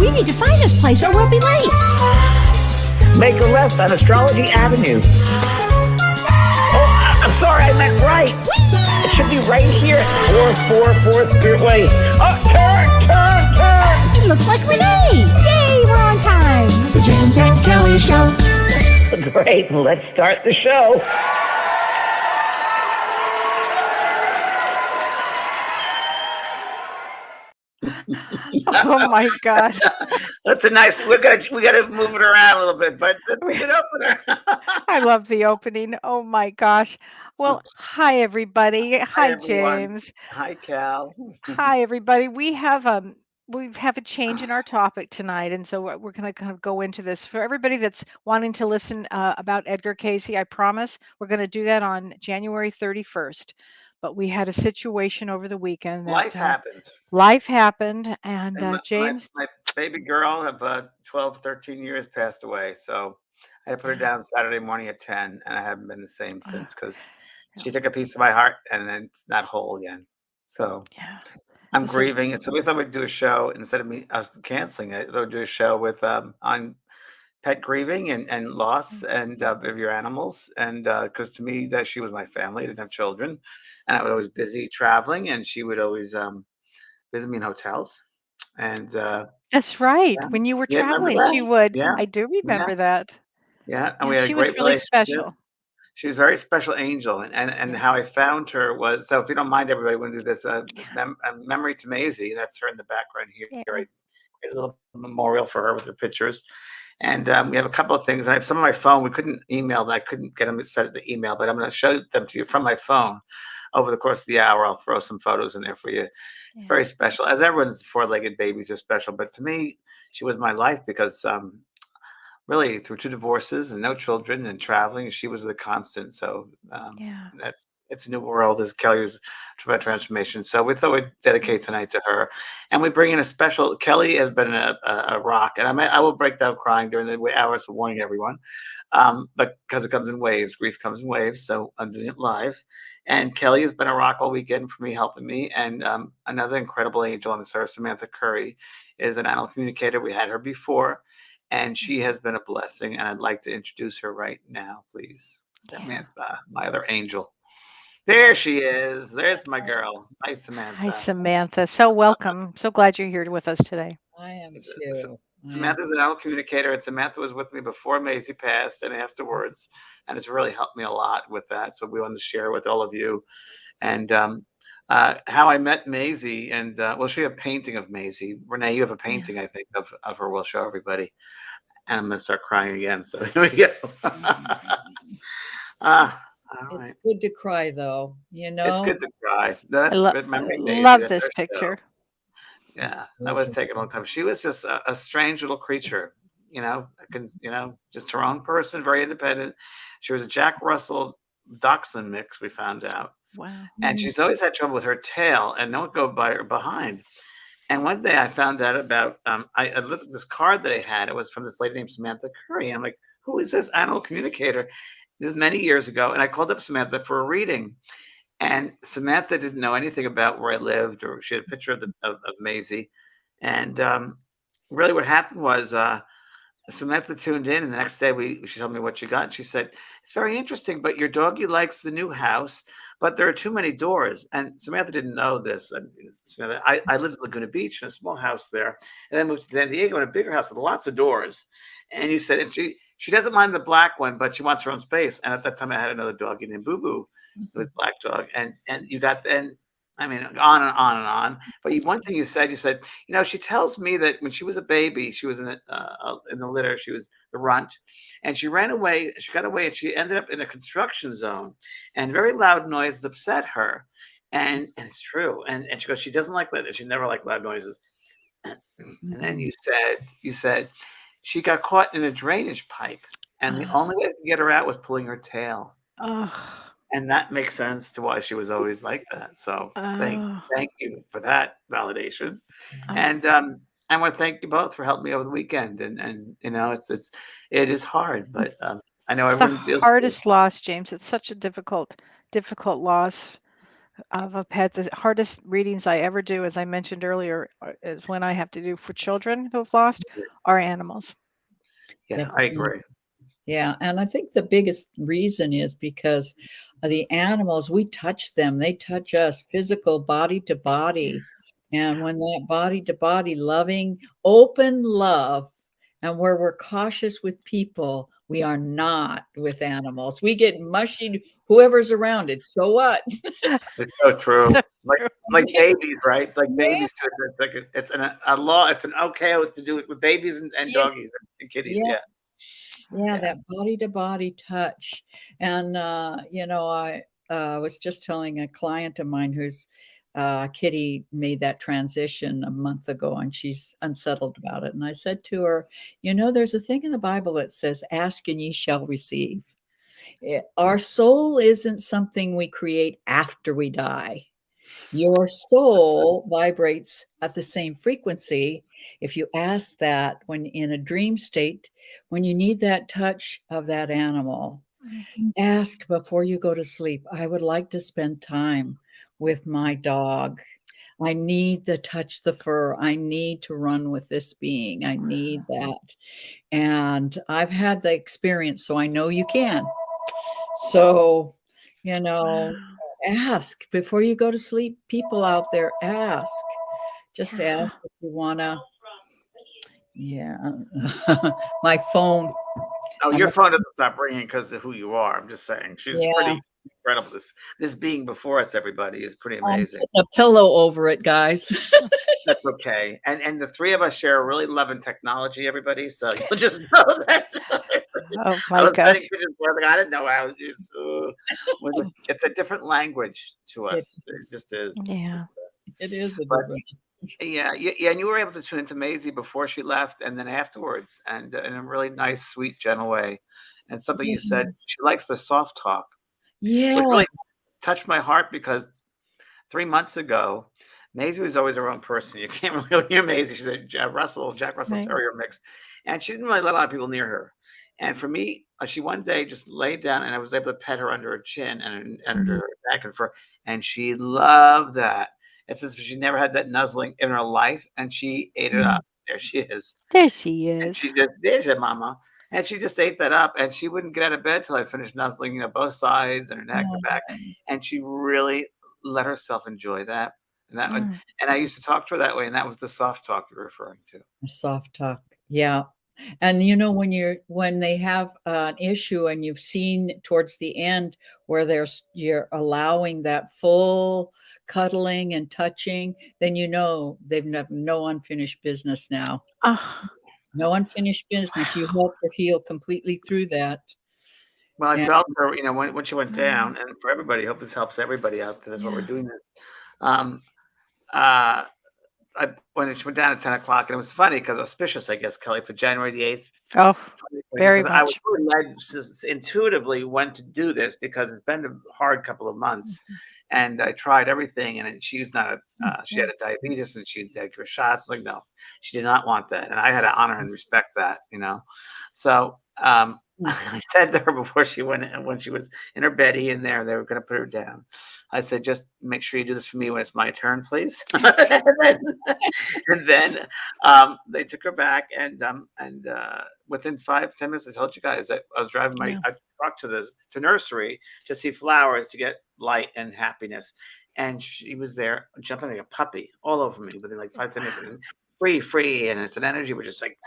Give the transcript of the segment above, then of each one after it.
We need to find this place or we'll be late. Make a left on Astrology Avenue. Oh, I'm sorry, I meant right. It should be right here at 444 Spirit Way. Oh, turn! It looks like Renee. Yay, we're on time. The James and Kellee Show. Great, let's start the show. Oh my God! That's a nice. We got to move it around a little bit, but that's a good opener. I love the opening. Oh my gosh! Well, hi everybody. Hi everyone. James. Hi Cal. Hi everybody. We have a change in our topic tonight, and so we're going to kind of go into this for everybody that's wanting to listen about Edgar Cayce. I promise we're going to do that on January 31st. But we had a situation over the weekend. Life happened. Life happened, and James. My baby girl of 12, 13 years passed away. So I had to put her down Saturday morning at 10, and I haven't been the same since because she took a piece of my heart, and then it's not whole again. So I'm grieving. So we thought we'd do a show instead of us canceling it. We'll do a show with on pet grieving and loss and of your animals, and because to me that she was my family. I didn't have children, and I was always busy traveling, and she would always visit me in hotels. And that's right. When you were traveling, she would. Yeah. I do remember that. Yeah, and we had she a great was really relationship. special. She was a very special angel, and how I found her was, so if you don't mind, everybody, we're going to do this memory to Maisie. That's her in the background here. I created a little memorial for her with her pictures. And we have a couple of things. I have some on my phone. We couldn't email that. I couldn't get them to set the email, but I'm going to show them to you from my phone over the course of the hour. I'll throw some photos in there for you. Yeah. Very special. As everyone's four-legged babies are special, but to me, she was my life because really through 2 divorces and no children and traveling, she was the constant. So it's a new world, as Kellee was about transformation. So we thought we'd dedicate tonight to her, and we bring in a special. Kellee has been a rock, and I will break down crying during the hours of warning everyone, but because it comes in waves, grief comes in waves. So I'm doing it live, and Kellee has been a rock all weekend for me, helping me. And another incredible angel on this earth, Samantha Curry, is an animal communicator. We had her before, and she has been a blessing. And I'd like to introduce her right now, please, Samantha, my other angel. There she is. There's my girl. Hi, Samantha. Hi, Samantha. So welcome. So glad you're here with us today. I am too. Samantha's an animal communicator, and Samantha was with me before Maisie passed and afterwards, and it's really helped me a lot with that. So we wanted to share with all of you, and how I met Maisie. And we'll show you a painting of Maisie. Renee, you have a painting, I think, of her. We'll show everybody. And I'm going to start crying again. So here we go. It's good to cry, though. You know, it's good to cry. That's love this picture. Yeah, that was taking a long time. She was just a strange little creature. Just her own person, very independent. She was a Jack Russell Dachshund mix. We found out. Wow. And she's always had trouble with her tail, and no one go by her behind. And one day I found out about. I looked at this card that I had. It was from this lady named Samantha Curry. I'm like, who is this animal communicator? This is many years ago, and I called up Samantha for a reading, and Samantha didn't know anything about where I lived, or she had a picture of Maisie, and really what happened was Samantha tuned in, and the next day she told me what she got. She said, "It's very interesting, but your doggie likes the new house, but there are too many doors." And Samantha didn't know this. And I lived in Laguna Beach in a small house there, and then moved to San Diego in a bigger house with lots of doors. And you said, and she doesn't mind the black one, but she wants her own space. And at that time, I had another doggie named Boo Boo, with black dog. And you got, and I mean, on and on and on. But one thing you said, she tells me that when she was a baby, she was in the litter. She was the runt, and she ran away. She got away, and she ended up in a construction zone, and very loud noises upset her. And it's true. And she goes, she doesn't like that. She never liked loud noises. And then you said. She got caught in a drainage pipe, and the only way to get her out was pulling her tail. And that makes sense to why she was always like that. So thank you for that validation. And I want to thank you both for helping me over the weekend. And it is hard, but I know it's everyone the hardest loss, James. It's such a difficult loss of a pet. The hardest readings I ever do, as I mentioned earlier, is when I have to do for children who have lost our animals. Yeah, I Definitely. agree. Yeah, and I think the biggest reason is because the animals, we touch them, they touch us, physical, body to body. And when that body to body loving, open love, and where we're cautious with people, we are not with animals. We get mushy, whoever's around it. So what? It's so true. So Like true. like babies, right? It's like Yeah, babies too. It's like it's a law. It's an okay to do it with babies and yeah, doggies and kitties. yeah. Yeah, Yeah, yeah. that body to body touch. And, I was just telling a client of mine whose kitty made that transition a month ago and she's unsettled about it. And I said to her, there's a thing in the Bible that says, ask and ye shall receive. Our soul isn't something we create after we die. Your soul vibrates at the same frequency. If you ask that when in a dream state, when you need that touch of that animal, ask before you go to sleep, I would like to spend time with my dog. I need to touch the fur. I need to run with this being. I need that. And I've had the experience, so I know you can. So, you know, Wow. ask before you go to sleep. People out there, ask. Just ask if you wanna. Yeah. My phone. Oh, I'm your phone doesn't stop ringing because of who you are. I'm just saying, she's Yeah, pretty incredible. This being before us, everybody, is pretty I'm amazing. putting a pillow over it, guys. That's okay. And the three of us share a really love and technology, everybody. So you'll just know that. Oh I my was sending gosh. pictures where like, I didn't know how it's a different language to It us. It is. just is. It's Yeah. just, It is a but different. yeah, yeah, and you were able to tune into Maisie before she left, and then afterwards, and in a really nice, sweet, gentle way. And something you said, Yes. she likes the soft talk, which Yeah. really touched my heart because 3 months ago, Maisie was always her own person. You can't really hear Maisie. She's a Jack Russell Right. Terrier mix, and she didn't really let a lot of people near her. And for me, she one day just laid down, and I was able to pet her under her chin and under Mhm. her back and fur, and she loved that. It's as if she never had that nuzzling in her life, and she ate it Mhm. up. There she is, There she and is. she just there's your mama, and she just ate that up, and she wouldn't get out of bed till I finished nuzzling, both sides and her neck and back, Oh, and she really let herself enjoy that. And that would, Mm. and I used to talk to her that way, and that was the soft talk you're referring to. soft talk. Yeah. And when they have an issue and you've seen towards the end where you're allowing that full cuddling and touching, then they've no unfinished business now. Ah, No unfinished business. You help her heal completely through that. Well, I And felt her, when she went mm, down, and for everybody, hope this helps everybody out there. That's what we're yeah. doing this. Um, uh, when she went down at 10 o'clock, and it was funny because auspicious, I guess, Kelly, for January the 8th, Oh, 2020, very because I was much. really led intuitively when to do this because it's been a hard couple of months, and I tried everything, and she's not she had a diabetes and she had her shots. Like, no, she did not want that, and I had to honor and respect that. So I said to her before she went in, when she was in her beddy in there, they were going to put her down. I said, just make sure you do this for me when it's my turn, please. And then they took her back, and within 5-10 minutes, I told you guys that I was driving Yeah. I truck to nursery to see flowers to get light and happiness, and she was there jumping like a puppy all over me within like 5-10 minutes. And free, and it's an energy which is like,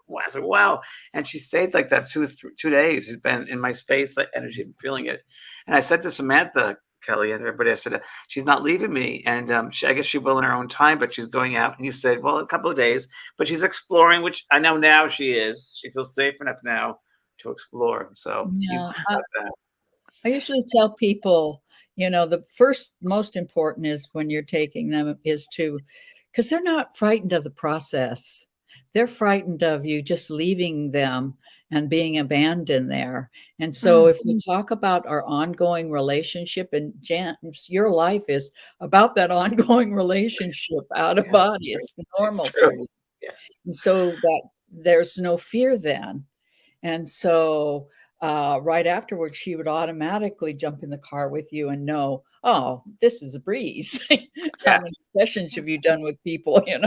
wow. I was like, wow. And she stayed like that 2 days. She's been in my space, that energy, I'm feeling it. And I said to Samantha, Kelly, and everybody, I said, she's not leaving me. And I guess she will in her own time, but she's going out. And you said, well, a couple of days, but she's exploring, which I know now she is. She feels safe enough now to explore. So you yeah, got that. I usually tell people, the first most important is when you're taking them is because they're not frightened of the process. They're frightened of you just leaving them and being abandoned there. And so Mm, if we talk about our ongoing relationship, and your life is about that ongoing relationship out of Yeah, body. It's it's normal true. for you. Yeah. And so that there's no fear then. And so right afterwards, she would automatically jump in the car with you and know, oh, this is a breeze. How Yeah. many sessions have you done with people, Yeah.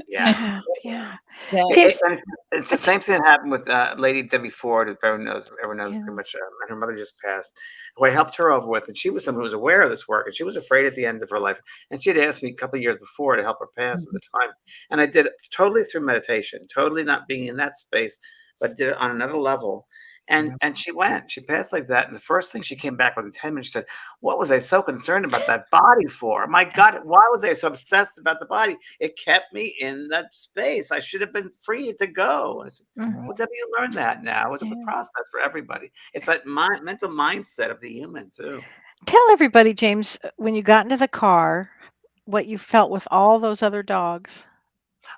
Yeah, yeah. That, There's And it's the same thing that happened with Lady Debbie Ford, if everyone knows yeah. pretty much. And her mother just passed, who I helped her over with. And she was someone who was aware of this work, and she was afraid at the end of her life. And she had asked me a couple of years before to help her pass at the time. And I did it totally through meditation, totally not being in that space, but did it on another level. And she passed like that. And the first thing she came back within 10 minutes, she said, "What was I so concerned about that body for? My God, why was I so obsessed about the body? It kept me in that space. I should have been free to go." And I said, Mm, "Well, Debbie, you learn that now. It's a yeah. process for everybody. It's that mental mindset of the human too." Tell everybody, James, when you got into the car, what you felt with all those other dogs.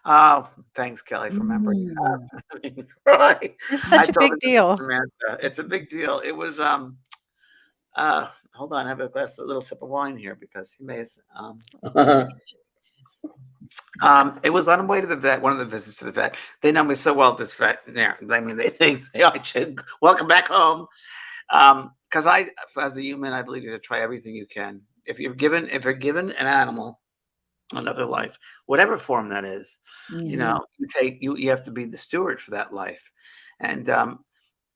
Oh, thanks, Kelly, for remembering. Mm. Right. It's I such a told big her this to deal. Samantha. It's a big deal. It was hold on, I have a little sip of wine here because he may it was on the way to the vet, one of the visits to the vet. They know me so well at this vet there. I mean, they think, "Hey, I should welcome back home." Because as a human, I believe you have to try everything you can. If you're given an animal another life, whatever form that is, Mhm. you have to be the steward for that life. And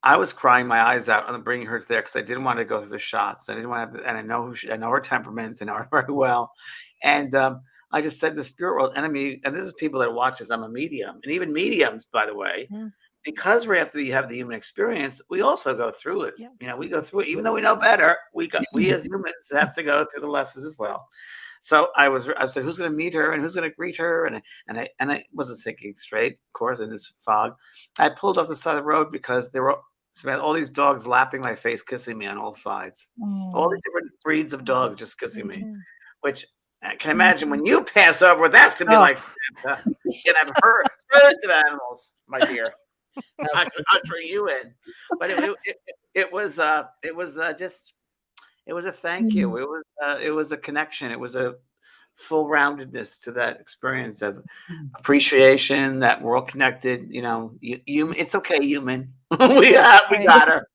I was crying my eyes out on bringing her there because I didn't want to go through the shots. I didn't want to, and I know I know her temperaments, I know her very well. And I just said the spirit world enemy, and this is people that watch us. I'm a medium, and even mediums, by the way, Mm, because we have to have the human experience, we also go through it. yeah. We go through it, even though we know better. We as humans have to go through the lessons as well. So I said, who's going to meet her and who's going to greet her? And I wasn't thinking straight, of course, in this fog. I pulled off the side of the road because there were all these dogs lapping my face, kissing me on all sides. All Oh. the different breeds of dogs just kissing Me me, too. which I can imagine when you pass over, that's going to be Oh, like, Samantha. And I've heard herds of animals, my dear. I can Absolutely. usher you in. But it was a thank you. Mm. It was a connection. It was a full roundedness to that experience of Mm. appreciation that we're all connected. It's okay, human. We right. got her.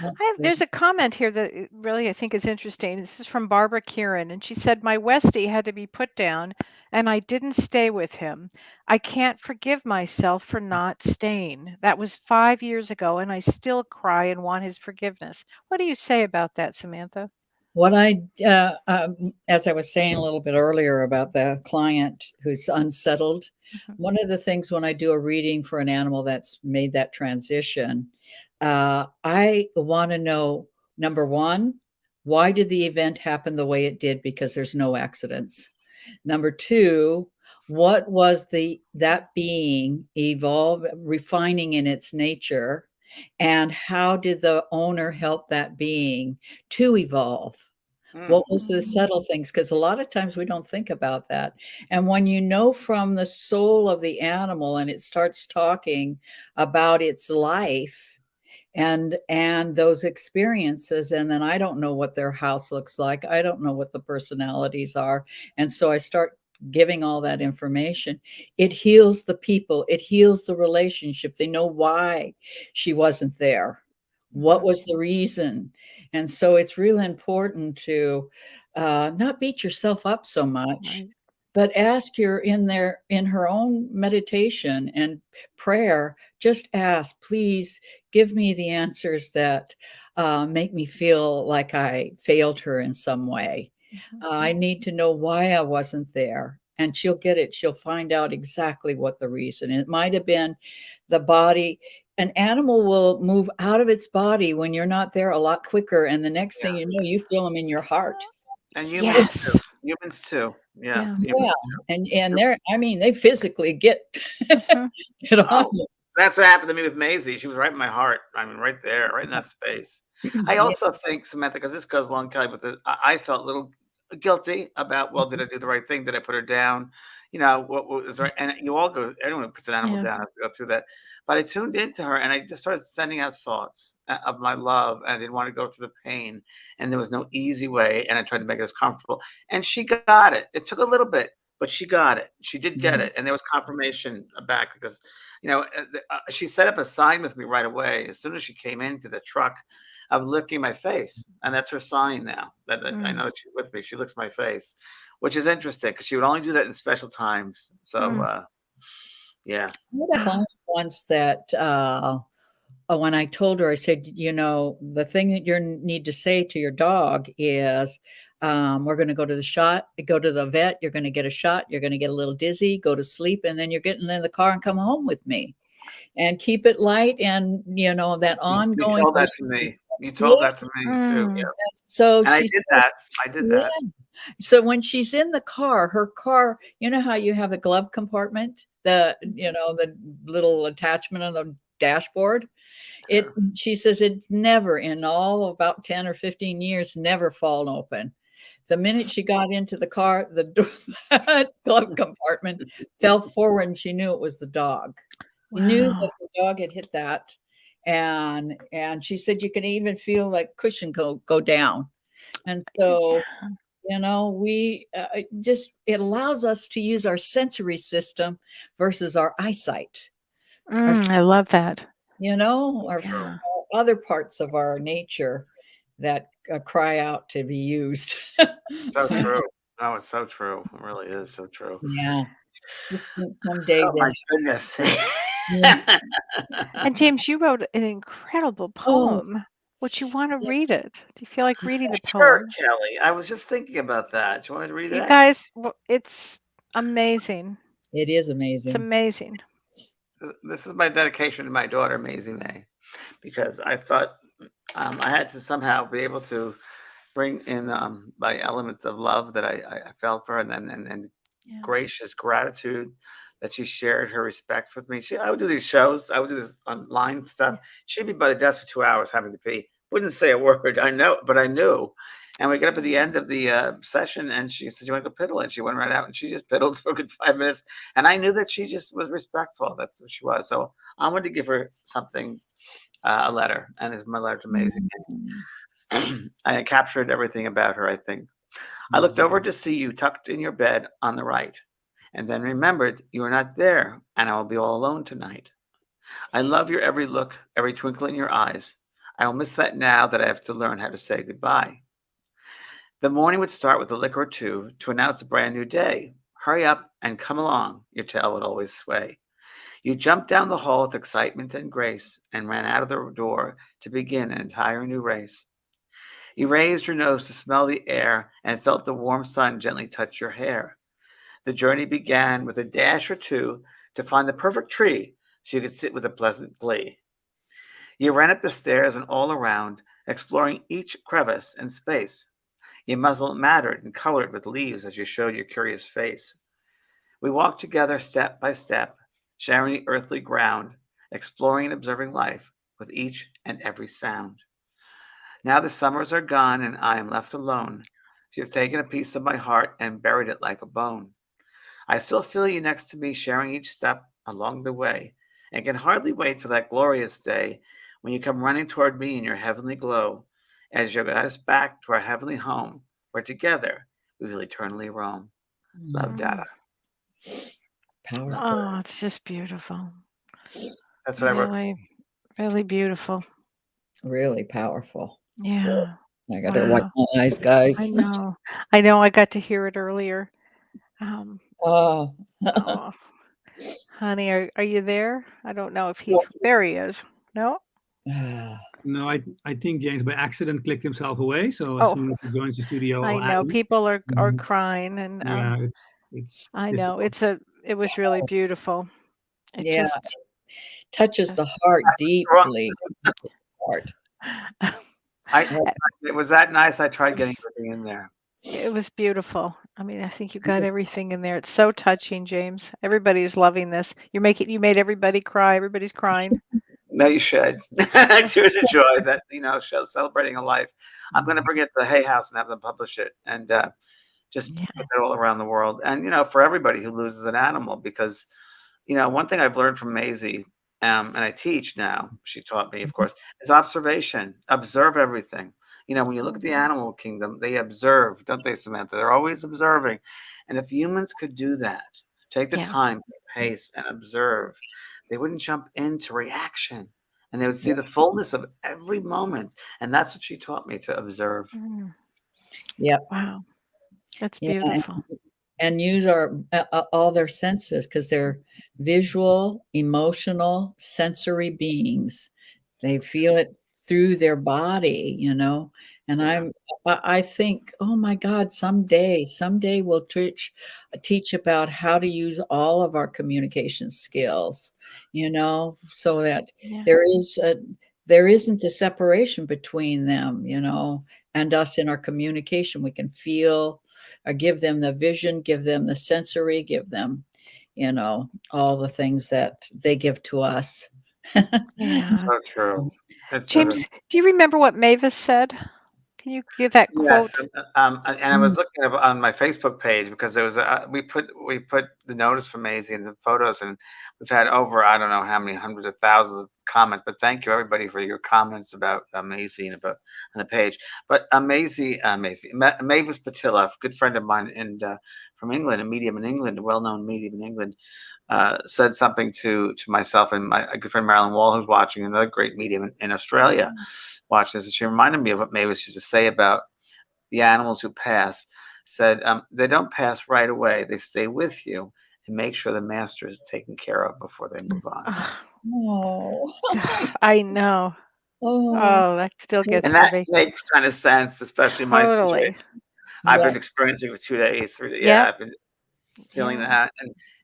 That's There's good. a comment here that really I think is interesting. This is from Barbara Kieran, and she said, "My Westie had to be put down, and I didn't stay with him. I can't forgive myself for not staying. That was 5 years ago, and I still cry and want his forgiveness." What do you say about that, Samantha? What as I was saying a little bit earlier about the client who's unsettled, Mhm. one of the things when I do a reading for an animal that's made that transition, I want to know, number one, why did the event happen the way it did? Because there's no accidents. Number two, what was that being evolve, refining in its nature, and how did the owner help that being to evolve? Mm, What was the subtle things? Because a lot of times we don't think about that. And when you know from the soul of the animal and it starts talking about its life and those experiences, and then I don't know what their house looks like. I don't know what the personalities are. And so I start giving all that information. It heals the people. It heals the relationship. They know why she wasn't there. What Mhm. was the reason? And so it's really important to not beat yourself up so much, Right. but ask your in her own meditation and prayer, just ask, please give me the answers that make me feel like I failed her in some way. Mhm. I need to know why I wasn't there. And she'll get it. She'll find out exactly what the reason. It might have been the body. An animal will move out of its body when you're not there a lot quicker. And the next thing yeah. you know, you feel them in your heart. And humans too. Yes. Humans too. Yeah. Yeah. Humans Yeah. too. And they're, I mean, they physically get, Mhm. get on Oh, that's what happened to me with Maisie. She was right in my heart. I mean, right there, right in that space. I you. also think, Samantha, because this goes along, Kelly, with the, I felt a little guilty about, well, did I do the right thing? Did I put her down? What was right? And you all go, anyone who puts an animal Yeah. down has to go through that. But I tuned into her and I just started sending out thoughts of my love. And I didn't want to go through the pain. And there was no easy way. And I tried to make it as comfortable. And she got it. It took a little bit, but she got it. She did get it, and there was confirmation back because, she set up a sign with me right away. As soon as she came into the truck, I was looking my face, and that's her sign now. That I know she's with me. She looks my face, which is interesting because she would only do that in special times. So, yeah. I had a client once that when I told her, I said, the thing that you need to say to your dog is, we're going to go to the vet. You're going to get a shot. You're going to get a little dizzy, go to sleep, and then you're getting in the car and come home with me, and keep it light. And that ongoing. You told that to me. You told that to me too. Yeah. So and I did that. I did that. So when she's in the car, her car, you know how you have the glove compartment, the little attachment on the dashboard. She says it's never in all about 10 or 15 years, never fallen open. The minute she got into the car, the glove compartment fell forward and she knew it was the dog. Wow. She knew that the dog had hit that. And she said you can even feel like cushion go down. And so, we it allows us to use our sensory system versus our eyesight. I love that. Our other parts of our nature that cry out to be used. So true. Oh, it's so true. It really is so true. Yeah. Just someday. Oh, my goodness. And James, you wrote an incredible poem. Would you want to read it? Do you feel like reading the poem? Sure, Kelly. I was just thinking about that. Do you want me to read it? You guys, it's amazing. It is amazing. It's amazing. This is my dedication to my daughter, Maisie May, because I thought I had to somehow be able to bring in my elements of love that I felt for her, and gracious gratitude that she shared her respect with me. I would do these shows. I would do this online stuff. She'd be by the desk for 2 hours having to pee. Wouldn't say a word. I know, but I knew. And we get up at the end of the session, and she said, "You want to go piddle?" And she went right out, and she just piddled for a good 5 minutes. And I knew that she just was respectful. That's what she was. So I wanted to give her something, a letter, and it's my letter to Maisie. I captured everything about her, I think. I looked over to see you tucked in your bed on the right, and then remembered you were not there, and I will be all alone tonight. I love your every look, every twinkle in your eyes. I will miss that now that I have to learn how to say goodbye. The morning would start with a lick or two to announce a brand new day. Hurry up and come along, your tail would always sway. You jumped down the hall with excitement and grace and ran out of the door to begin an entire new race. You raised your nose to smell the air and felt the warm sun gently touch your hair. The journey began with a dash or two to find the perfect tree so you could sit with a pleasant glee. You ran up the stairs and all around, exploring each crevice and space. Your muzzle mattered and colored with leaves as you showed your curious face. We walked together step by step, sharing the earthly ground, exploring and observing life with each and every sound. Now the summers are gone and I am left alone. So you've taken a piece of my heart and buried it like a bone. I still feel you next to me, sharing each step along the way, and can hardly wait for that glorious day when you come running toward me in your heavenly glow, as you guide us back to our heavenly home, where together we will eternally roam. Love, Dada. Powerful. Oh, it's just beautiful. That's what I wrote. Really, really beautiful. Really powerful. Yeah. I got to wipe my eyes, guys. I know. I got to hear it earlier. Oh. Honey, are you there? I don't know if there he is. No? No, I think James by accident clicked himself away. So as soon as he joins the studio, I know people are crying, and yeah, it's. I know it was really beautiful. It just touches the heart deeply. It was that nice. I tried getting everything in there. It was beautiful. I mean, I think you got everything in there. It's so touching, James. Everybody's loving this. You made everybody cry. Everybody's crying. No, you should. Tears of joy that, shows celebrating a life. I'm going to bring it to the Hay House and have them publish it and just put it all around the world. And, for everybody who loses an animal, because, one thing I've learned from Maisie, and I teach now, she taught me, of course, is observation. Observe everything. When you look at the animal kingdom, they observe, don't they, Samantha? They're always observing. And if humans could do that, take the Yeah. time, pace, and observe, they wouldn't jump into reaction. And they would see the fullness of every moment. And that's what she taught me, to observe. Yeah. Wow. That's Yeah, beautiful. and use all their senses, because they're visual, emotional, sensory beings. They feel it through their body, and Yeah. I think, oh my God, someday we'll teach about how to use all of our communication skills, so that Yeah. there isn't a separation between them, and us in our communication. We can feel, or give them the vision, give them the sensory, give them, all the things that they give to us. Yeah. So true. It's so true. James, do you remember what Mavis said? Can you give that Yes, quote? and I was looking up on my Facebook page, because there was we put the notice for Maisie and some photos, and we've had over, I don't know how many hundreds of thousands of comments. But thank you everybody for your comments about Maisie and about on the page. But Mavis Patilla, a good friend of mine, and from England, a medium in England, a well-known medium in England, said something to myself and my good friend Marilyn Wall, who's watching, another great medium in Australia, watching this. And she reminded me of what Mavis used to say about the animals who pass. Said they don't pass right away. They stay with you and make sure the master is taken care of before they move on. Oh, I know. oh, Oh, that still gets And to that me. makes kind of sense, especially in my situation. Totally. I've yeah. been experiencing it for 2 days, 3 days. Yep. Yeah, I've been feeling Yeah. that,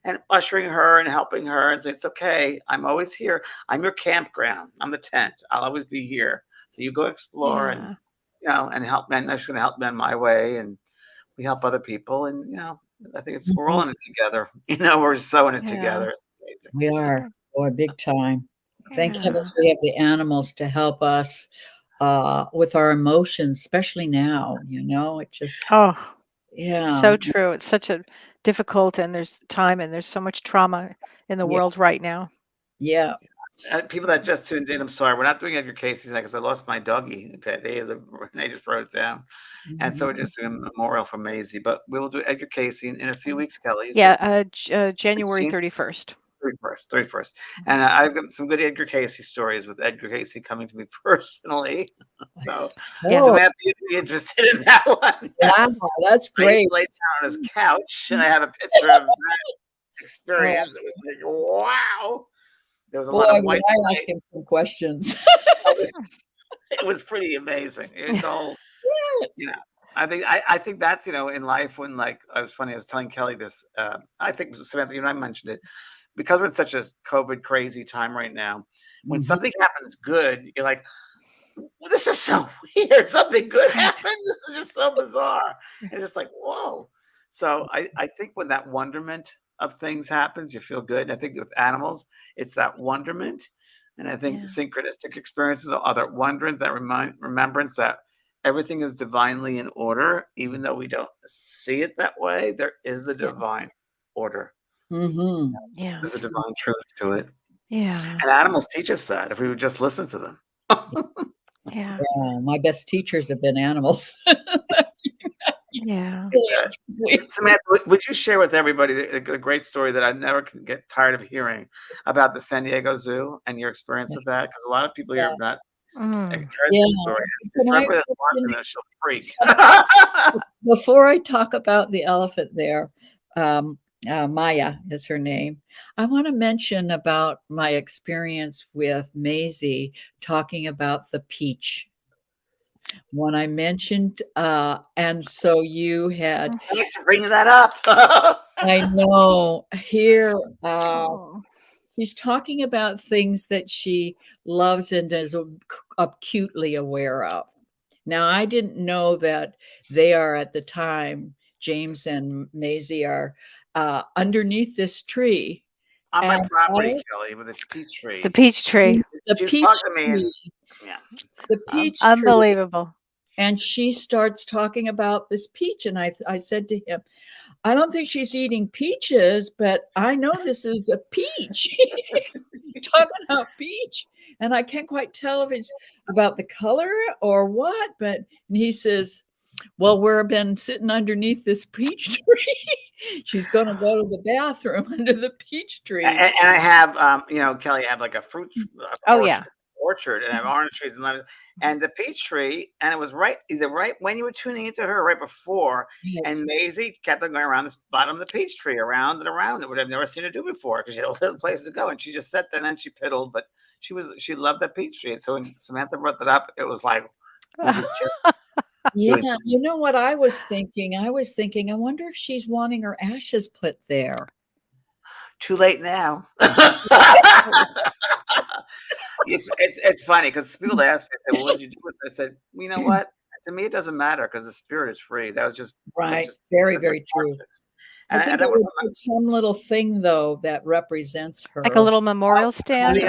and ushering her and helping her and saying, it's okay. I'm always here. I'm your campground. I'm the tent. I'll always be here. So you go explore and, Yeah. and help me. I'm just going to help me on my way. And we help other people. And, I think we're all in it together. We're so in it Yeah. together. It's amazing. We are, or big time. Thank Yeah. heavens we have the animals to help us with our emotions, especially now. It just, Oh, yeah, so true. It's such a difficult, and there's time, and there's so much trauma in the yeah, world right now. yeah. People that just tuned in, I'm sorry. We're not doing Edgar Cayce tonight because I lost my doggy. They just wrote it down. And so we're just doing a memorial for Maisie. But we will do Edgar Cayce in a few weeks, Kelly. Is it Yeah, January 16th? 31st. 31st. And I've got some good Edgar Cayce stories with Edgar Cayce coming to me personally. So, Yeah. Oh, Samantha, you'd be interested in that one. wow, Yes. that's He great. laid down on his couch, and I have a picture of that experience. It was like, wow. There was a Boy, lot of would white I light. ask him some questions. It was pretty amazing. It's all, I think that's, in life when, like, I was telling Kelly this, I think Samantha, you and I mentioned it, because we're in such a COVID crazy time right now. When Mhm. something happens good, you're like, well, this is so weird. Something good happened. This is just so bizarre. And it's just like, whoa. So I think when that wonderment of things happens, you feel good. And I think with animals, it's that wonderment. And I think Yeah. synchronistic experiences are that wonderment, that remembrance that everything is divinely in order, even though we don't see it that way. There is a divine order. Mhm. Yeah. There's a divine truth to it. Yeah. And animals teach us that if we would just listen to them. Yeah. Yeah, my best teachers have been animals. Yeah. Samantha, would you share with everybody a great story that I never can get tired of hearing about the San Diego Zoo and your experience with that? Because a lot of people here have not heard Yeah. the story. Can For I everybody that's watching this, she'll freak. Before I talk about the elephant there, Maya is her name. I want to mention about my experience with Maisie talking about the peach. When I mentioned, and so you had, Thanks for bringing that up. I know here, Oh. she's talking about things that she loves and is acutely aware of. Now, I didn't know that they are at the time, James and Maisie are underneath this tree. On my And property, Kelly, with a peach tree. The peach tree. the She's peach talking to me, and tree, yeah. the peach tree. Unbelievable. And she starts talking about this peach. And I said to him, I don't think she's eating peaches, but I know this is a peach. talking about peach. And I can't quite tell if it's about the color or what, but he says, well, we've been sitting underneath this peach tree. She's going to go to the bathroom under the peach tree. And I have, Kelly, I have like a fruit Oh yeah. orchard, and I have orange trees and lemons, and the peach tree, and it was either right when you were tuning into her, right before, and Maisie kept on going around the bottom of the peach tree, around and around it, which I've never seen her do before, because she had all the places to go, and she just sat there and then she piddled, but she loved that peach tree. So when Samantha brought that up, it was like, yeah, you know what I was thinking? I wonder if she's wanting her ashes put there. Too late now. It's funny because people ask me, they say, well, what did you do with it? I said, well, you know what? To me, it doesn't matter because the spirit is free. That was just right. Very, very true. I think it would put some little thing though that represents her, like a little memorial stand.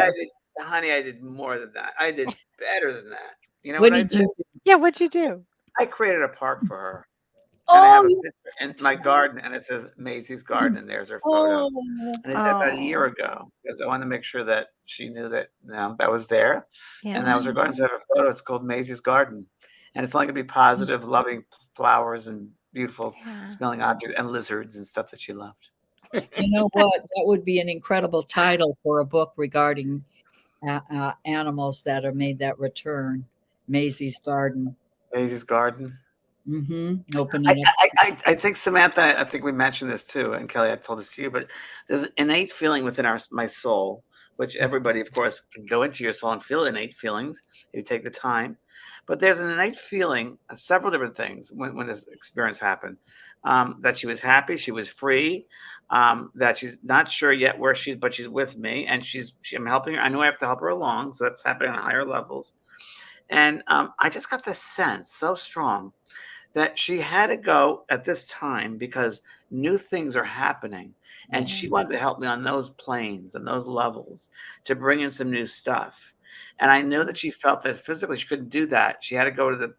Honey, I did more than that. I did better than that. You know what what I did? Yeah, what'd you do? I created a park for her. Oh, and I have a picture in my garden, and it says Maisie's Garden, and there's her photo. And I did that about a year ago because I wanted to make sure that she knew that that was there, and that was her garden. So I have a photo. It's called Maisie's Garden, and it's only going to be positive, loving flowers and beautiful smelling objects and lizards and stuff that she loved. You know what? That would be an incredible title for a book regarding animals that have made that return. Maisie's Garden. Maisie's Garden. Opening up. I think, Samantha, I think we mentioned this too, and Kelly, I told this to you, but there's an innate feeling within my soul, which everybody, of course, can go into your soul and feel innate feelings if you take the time. But there's an innate feeling of several different things when this experience happened. That she was happy, she was free, that she's not sure yet where but she's with me, and I'm helping her. I know I have to help her along, so that's happening on higher levels. And I just got this sense so strong that she had to go at this time because new things are happening. And she wanted to help me on those planes and those levels to bring in some new stuff. And I knew that she felt that physically she couldn't do that. She had to go to the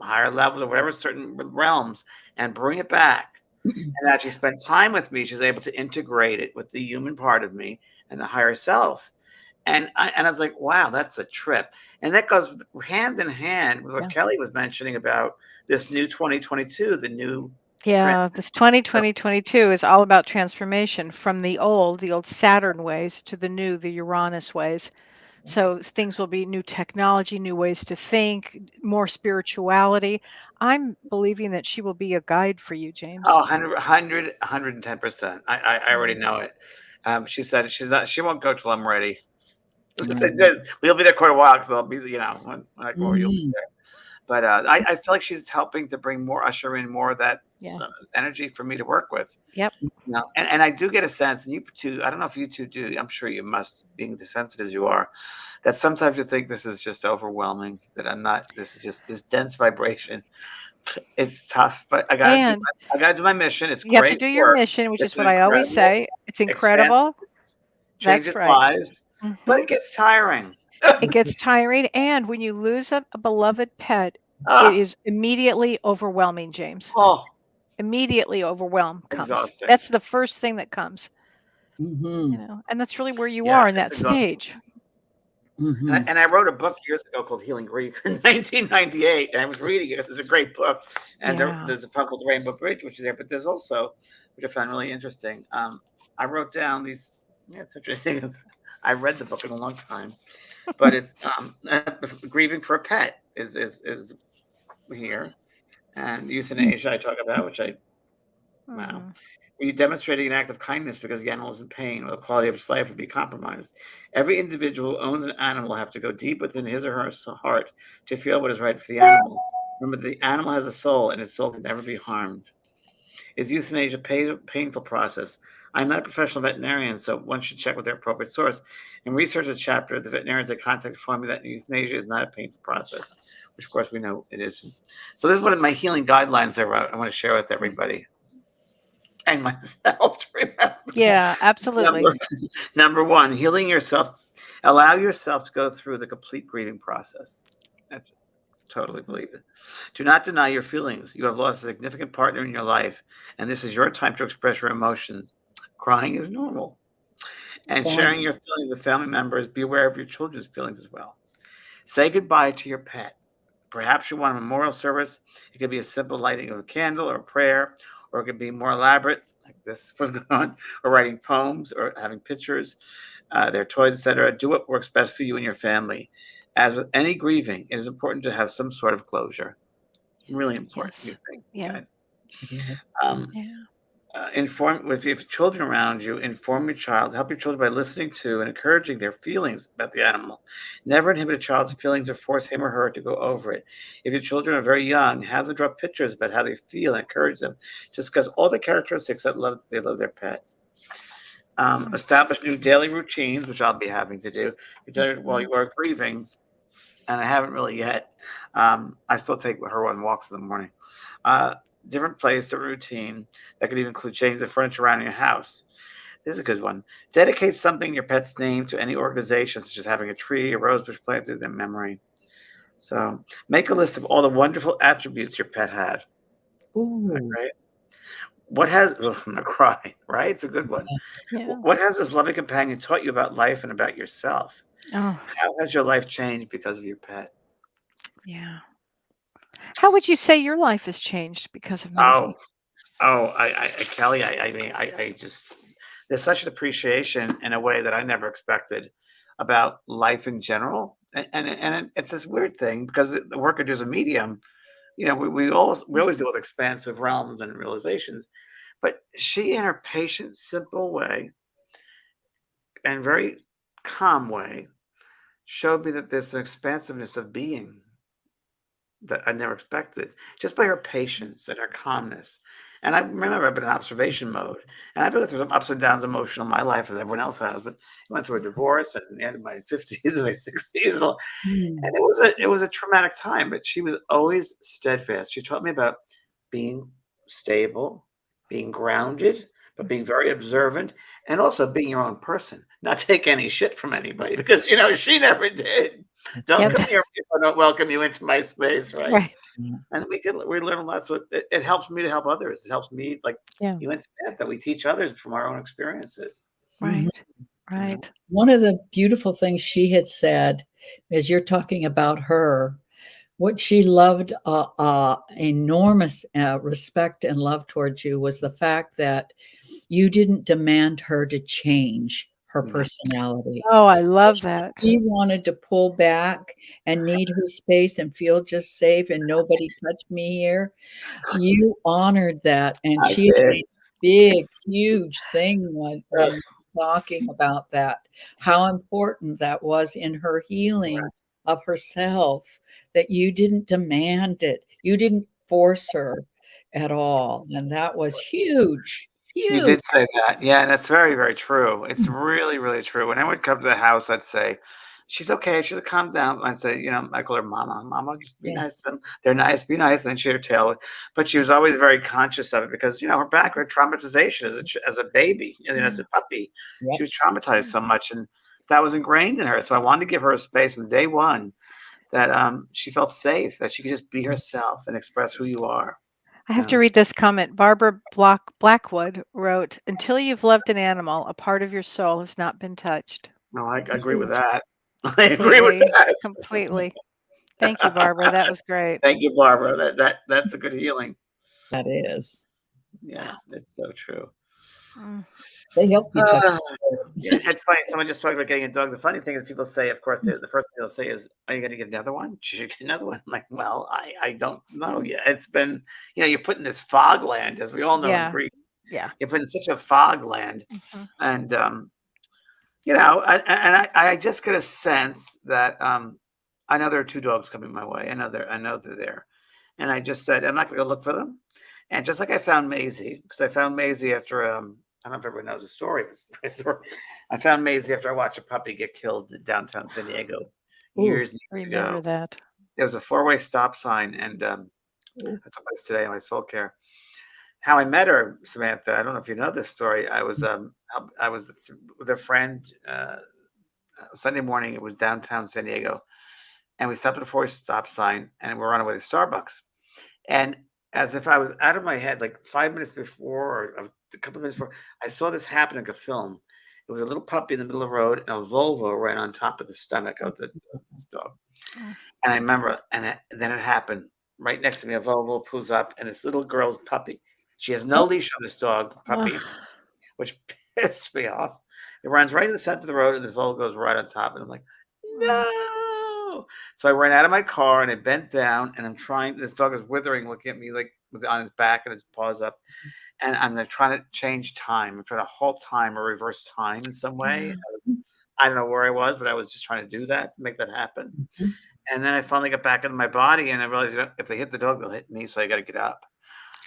higher levels or whatever, certain realms, and bring it back. And that she spent time with me, she was able to integrate it with the human part of me and the higher self. And I was like, wow, that's a trip. And that goes hand in hand with what Kelly was mentioning about this new 2022, the new. Yeah, this 2022 is all about transformation from the old Saturn ways to the new, the Uranus ways. So things will be new technology, new ways to think, more spirituality. I'm believing that she will be a guide for you, James. Oh, 110%. I already know it. She said she won't go till I'm ready. We'll be there quite a while because I'll be, when I go, you'll be there. But I feel like she's helping to bring usher in more of that energy for me to work with. Yep. And I do get a sense, and you too, I don't know if you two do, I'm sure you must, being the sensitive you are, that sometimes you think this is just overwhelming, that I'm not, this is just this dense vibration. It's tough, but I gotta do my mission. It's you great. You have to do your mission, which is what I always say. It's incredible. Changes lives, but it gets tiring. It gets tiring, and when you lose a beloved pet, it is immediately overwhelming, James. Immediately overwhelm comes. Exhausting. That's the first thing that comes. And that's really where you are in that stage. And I wrote a book years ago called Healing Grief in 1998, and I was reading it. It's a great book, and there's a book called The Rainbow Bridge, which is there, but there's also, which I found really interesting. I wrote down these. It's interesting. I read the book in a long time, but it's grieving for a pet is here, and euthanasia I talk about, which wow. Were you demonstrating an act of kindness because the animal is in pain or the quality of its life would be compromised? Every individual who owns an animal will have to go deep within his or her heart to feel what is right for the animal. Remember, the animal has a soul, and its soul can never be harmed. Is euthanasia a painful process? I'm not a professional veterinarian, so one should check with their appropriate source. In research chapter, the veterinarians that contact informed me that euthanasia is not a painful process, which of course we know it isn't. So this is one of my healing guidelines I wrote. I want to share with everybody and myself to remember. Yeah, absolutely. Number one, healing yourself. Allow yourself to go through the complete grieving process. I totally believe it. Do not deny your feelings. You have lost a significant partner in your life, and this is your time to express your emotions. Crying is normal. And Bond. sharing your feelings with family members, be aware of your children's feelings as well. Say goodbye to your pet. Perhaps you want a memorial service. It could be a simple lighting of a candle or a prayer, or it could be more elaborate, like this was going on, or writing poems or having pictures, their toys, etc. Do what works best for you and your family. As with any grieving, it is important to have some sort of closure. Really important, you Yes. think? Yeah. Guys? It is. Yeah. Inform if you have children around you, inform your child, help your children by listening to and encouraging their feelings about the animal. Never inhibit a child's feelings or force him or her to go over it. If your children are very young, have them draw pictures about how they feel and encourage them to discuss all the characteristics that they love their pet. Establish new daily routines, which I'll be having to do while you are grieving, and I haven't really yet. I still take her on walks in the morning. Different place, different routine. That could even include changing the furniture around your house. This is a good one. Dedicate something in your pet's name to any organization, such as having a tree, a rose bush planted in their memory. So make a list of all the wonderful attributes your pet had. Ooh. Right? What has I'm gonna cry, right? It's a good one. Yeah. What has this loving companion taught you about life and about yourself? Oh, How has your life changed because of your pet? yeah. How would you say your life has changed because of Oh, Maisie? Kelly, I mean, I just there's such an appreciation in a way that I never expected about life in general, and it's this weird thing because the work I do as a medium, we always deal with expansive realms and realizations, but she, in her patient, simple way and very calm way, showed me that there's an expansiveness of being that I never expected, just by her patience and her calmness. And I remember I've been in observation mode, and I've been through some ups and downs emotional in my life as everyone else has. But I went through a divorce and the end of my 50s, my 60s, and all. Mm. And it was a traumatic time. But she was always steadfast. She taught me about being stable, being grounded, but being very observant, and also being your own person, not take any shit from anybody because she never did. Don't Yep. come here if I don't welcome you into my space, right? Right. And we learn a lot. So it helps me to help others. It helps me, like Yeah. you and Samantha, we teach others from our own experiences. Mhm. Right. Right. One of the beautiful things she had said, as you're talking about her, what she loved, enormous respect and love towards you was the fact that you didn't demand her to change her Yeah. personality. Oh, I love that. She wanted to pull back and need her space and feel just safe and nobody touched me here. You honored that, and I she did. made a big, huge thing when talking about that, how important that was in her healing of herself, that you didn't demand it. You didn't force her at all, and that was huge, You huge. did say that. Yeah, and that's very, very true. It's really, really true. When I would come to the house, I'd say, she's okay. She'll calm down. I'd say, I call her mama. Mama, just be Yeah. nice to them. They're nice, be nice. And then she'd tail it. But she was always very conscious of it because, her background traumatization as a baby, as a puppy. Yep. She was traumatized so much. And that was ingrained in her. So I wanted to give her a space from day one that she felt safe, that she could just be herself and express who you are. I have to read this comment. Barbara Blackwood wrote, "Until you've loved an animal, a part of your soul has not been touched." No, I agree with that. I agree with Completely. that. Completely. Thank you, Barbara. That was great. Thank you, Barbara. That's a good healing. That is. Yeah, it's so true. Mm. They help you touch. It's funny. Someone just talked about getting a dog. The funny thing is, people say, of course, the first thing they'll say is, "Are you going to get another one? Should you get another one?" I'm like, well, I don't know yet. It's been, you're put in this fog land, as we all know in Yeah. grief. Yeah. You're put in such a fog land, Mhm. and I just get a sense that I know there are two dogs coming my way. I know they're there, and I just said I'm not going to go look for them. And just like I found Maisie, because I found Maisie after I don't know if everyone knows the story. But I found Maisie after I watched a puppy get killed in downtown San Diego years and years Remember ago. that. There was a four-way stop sign, and that's what place today in my soul care. How I met her, Samantha. I don't know if you know this story. I was with a friend Sunday morning. It was downtown San Diego, and we stopped at a four-way stop sign, and we're on our way to Starbucks. And as if I was out of my head, like 5 minutes before, or a couple of minutes before, I saw this happen like a film. It was a little puppy in the middle of the road and a Volvo right on top of the stomach of this dog. Oh. And I remember, then it happened right next to me. A Volvo pulls up, and this little girl's puppy. She has no leash on this dog puppy, which pissed me off. It runs right in the center of the road, and this Volvo goes right on top. And I'm like, no. So I ran out of my car, and I bent down, and I'm trying. This dog is withering, looking at me like on his back and his paws up. And I'm trying to change time. I'm trying to halt time or reverse time in some way. I don't know where I was, but I was just trying to do that to make that happen. And then I finally got back into my body, and I realized, if they hit the dog, they'll hit me. So I got to get up.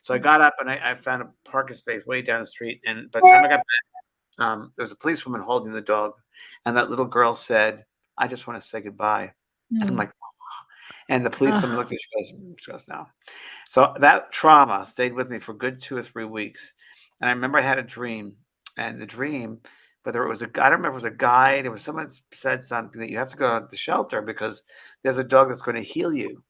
So I got up, and I found a parking space way down the street. And by the time I got back, there was a policewoman holding the dog, and that little girl said, "I just want to say goodbye." And I'm like, oh. And the policewoman looked at me, she goes, no. So that trauma stayed with me for a good 2 or 3 weeks. And I remember I had a dream, and the dream, whether it was I don't remember if it was a guide, it was someone said something that you have to go to the shelter because there's a dog that's going to heal you.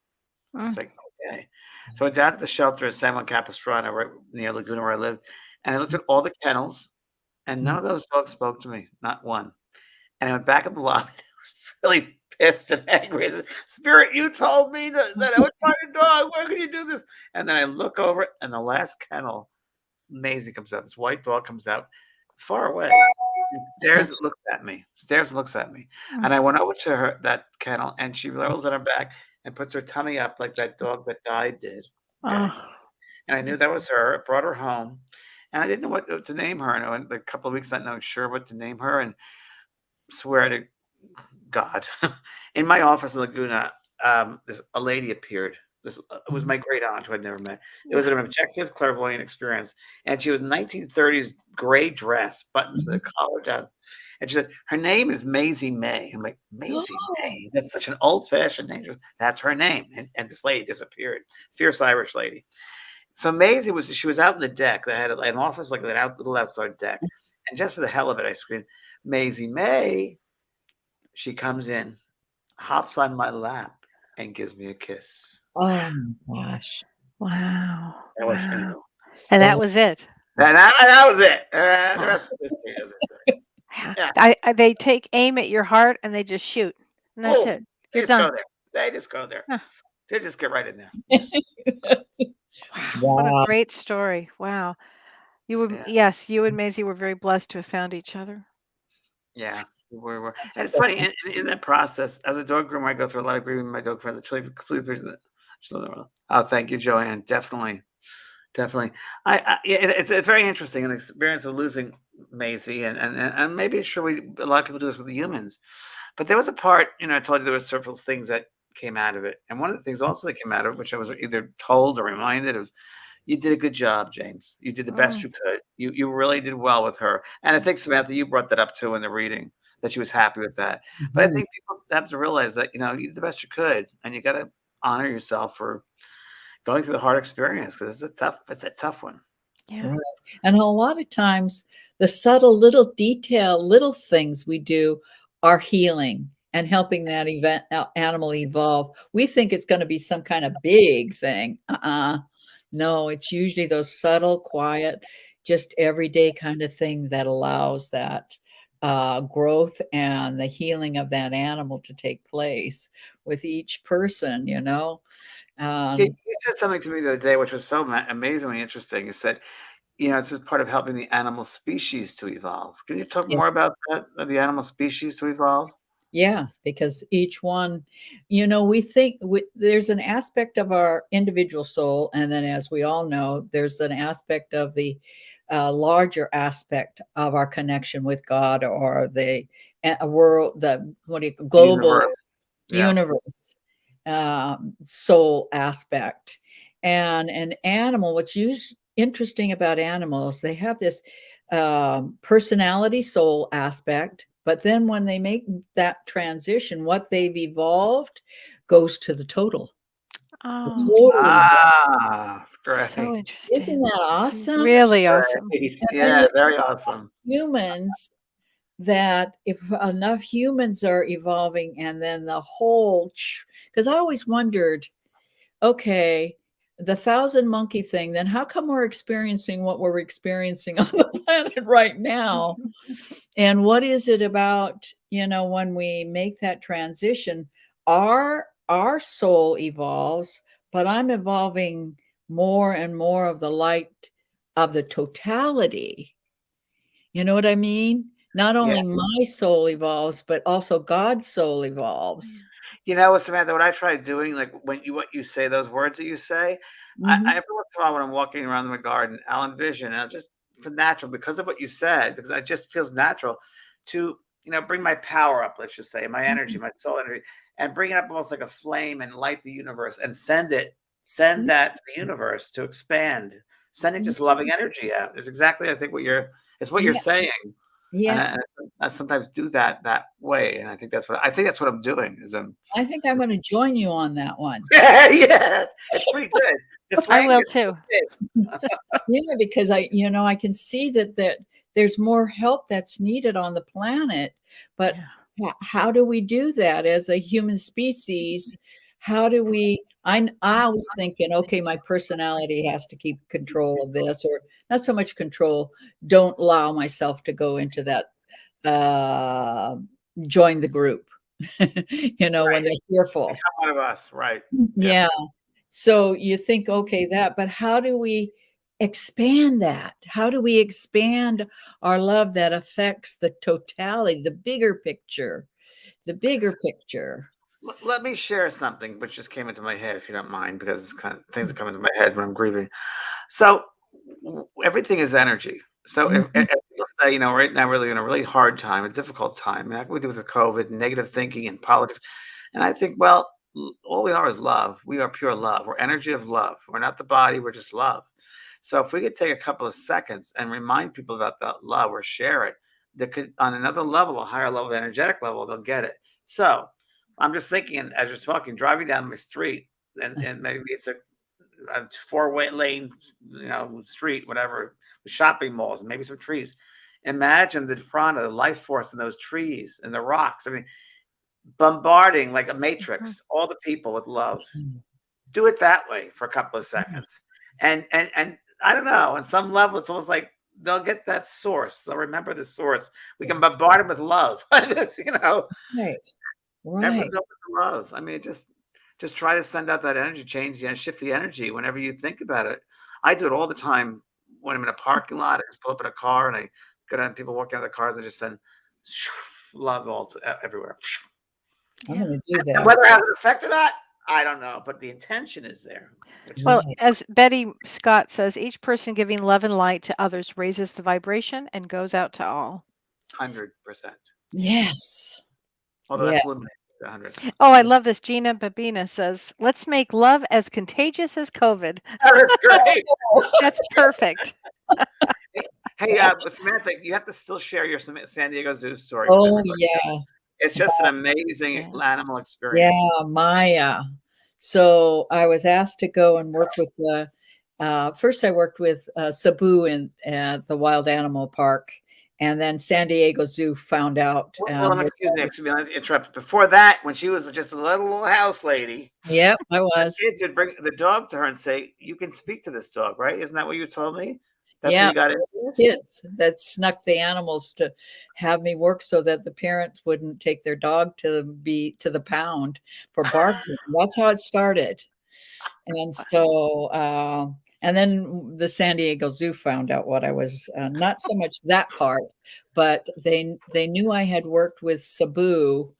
It's like, okay. So I went down to the shelter in San Juan Capistrano, right near Laguna where I lived, and I looked at all the kennels, and none of those dogs spoke to me, not one. And I went back in the lobby. I was really pissed and angry. I said, Spirit, you told me that I would find a dog. Why could you do this? And then I look over, and the last kennel, Maisie comes out. This white dog comes out far away. Stares and looks at me. Stares and looks at me. And I went over to that kennel, and she rolls on her back and puts her tummy up like that dog that died did. Okay? And I knew that was her. I brought her home, and I didn't know what to name her. And I went a couple of weeks not knowing sure what to name her, and swear to God, in my office in Laguna, a lady appeared. It was my great aunt who I'd never met. It was an objective clairvoyant experience, and she was 1930s gray dress, buttons with a collar down. And she said, her name is Maisie May. I'm like, Maisie May? That's such an old-fashioned name. She goes, that's her name. And this lady disappeared. Fierce Irish lady. So Maisie she was out in the deck. They had an office like that little outside deck. And just for the hell of it, I screamed, Maisie May. She comes in, hops on my lap, and gives me a kiss. Oh my gosh. Wow. That was, And that was it. that was it. The rest of this is Yeah. They take aim at your heart and they just shoot. And that's it. You're done. They just go there. They just get right in there. Wow. What a great story. Wow. Yes, you and Maisie were very blessed to have found each other. Yeah, we were. And it's funny, in that process, as a dog groomer, I go through a lot of grieving with my dog friends. Oh, thank you, Joanne. Definitely. It's a very interesting an experience of losing Maisie, and maybe a lot of people do this with the humans. But there was a part, I told you there were several things that came out of it, and one of the things also that came out of it, which I was either told or reminded of, you did a good job, James. You did the best you could. You really did well with her. And I think, Samantha, you brought that up too in the reading, that she was happy with that. But I think people have to realize that, you did the best you could, and you got to honor yourself for going through the hard experience, because it's a tough one. Yeah. Right. And a lot of times the subtle little things we do are healing and helping that animal evolve. We think it's going to be some kind of big thing. No, it's usually those subtle, quiet, just everyday kind of thing that allows that growth and the healing of that animal to take place with each person, You said something to me the other day, which was so amazingly interesting. You said, it's just part of helping the animal species to evolve. Can you talk more about that, the animal species to evolve? Yeah, because each one, we think there's an aspect of our individual soul. And then, as we all know, there's an aspect of the larger aspect of our connection with God, or the world, global universe, soul aspect. And an animal, what's interesting about animals, they have this personality soul aspect. But then when they make that transition, what they've evolved goes to the total. That's great. So interesting. Isn't that awesome? Really awesome. Yeah, very awesome. Humans, that if enough humans are evolving, and then the whole, because I always wondered, okay, the thousand monkey thing, then how come we're experiencing what we're experiencing on the planet right now? And what is it about, when we make that transition, our soul evolves, but I'm evolving more and more of the light of the totality. You know what I mean? Not Yeah. only my soul evolves, but also God's soul evolves. You know, Samantha, what I try doing, like what you say, those words that you say, Mhm. I every once in a while when I'm walking around the garden, I'll envision, and I'll just for natural because of what you said, because it just feels natural to bring my power up, let's just say, my energy, my soul energy, and bring it up almost like a flame and light the universe and send that to the universe to expand, sending just loving energy out. Is exactly I think it's what you're Yeah. saying. And Yeah. I sometimes do that way, and I think that's what I'm doing. Is I think I'm going to join you on that one. yes, it's pretty good. The I flame will gets too. Yeah, because I can see that there's more help that's needed on the planet, but how do we do that as a human species? How do we? I was thinking, okay, my personality has to keep control of this, or not so much control. Don't allow myself to go into that. Join the group. When Right. they're fearful. Become one of us, right? Yeah. So you think, okay, but how do we expand that? How do we expand our love that affects the totality, the bigger picture, the bigger picture? Let me share something which just came into my head, if you don't mind, because it's kind of things that come into my head when I'm grieving. So everything is energy. So if people say, right now we're really in a really hard time, a difficult time, like we do with the COVID, negative thinking and politics, and I think, well, all we are is love. We are pure love. We're energy of love. We're not the body. We're just love. So if we could take a couple of seconds and remind people about that love or share it, that could on another level, a higher level, energetic level, they'll get it. So I'm just thinking as you're talking, driving down my street, and maybe it's a four-way lane, street, whatever, with shopping malls and maybe some trees. Imagine the prana, the life force in those trees and the rocks. I mean, bombarding like a matrix, all the people with love. Do it that way for a couple of seconds. And I don't know, on some level, it's almost like they'll get that source. They'll remember the source. We can bombard them with love. Right. Everyone's open to love. I mean, just try to send out that energy, change and shift the energy whenever you think about it. I do it all the time when I'm in a parking lot. I just pull up in a car and I go down, people walking out of the cars. I just send love everywhere. I'm going to do that. And whether it has an effect or not, I don't know, but the intention is there. Well, as Betty Scott says, each person giving love and light to others raises the vibration and goes out to all. 100%. Yes. Although Yes. that's limited to 100. Oh, I love this. Gina Babina says, let's make love as contagious as COVID. Oh, that's great. That's perfect. Hey, Samantha, you have to still share your San Diego Zoo story. Oh, yeah. It's just an amazing animal experience. Yeah, Maya. So I was asked to go and work with first I worked with Cebu at the Wild Animal Park, and then San Diego Zoo found out. Well, excuse me, let me interrupt. Before that, when she was just a little house lady. Yep, I was. The kids would bring the dog to her and say, "You can speak to this dog, right? Isn't that what you told me?" That's how you got into kids that snuck the animals to have me work so that the parents wouldn't take their dog to the pound for barking. That's how it started. And so, and then the San Diego Zoo found out what I was, not so much that part, but they knew I had worked with Cebu,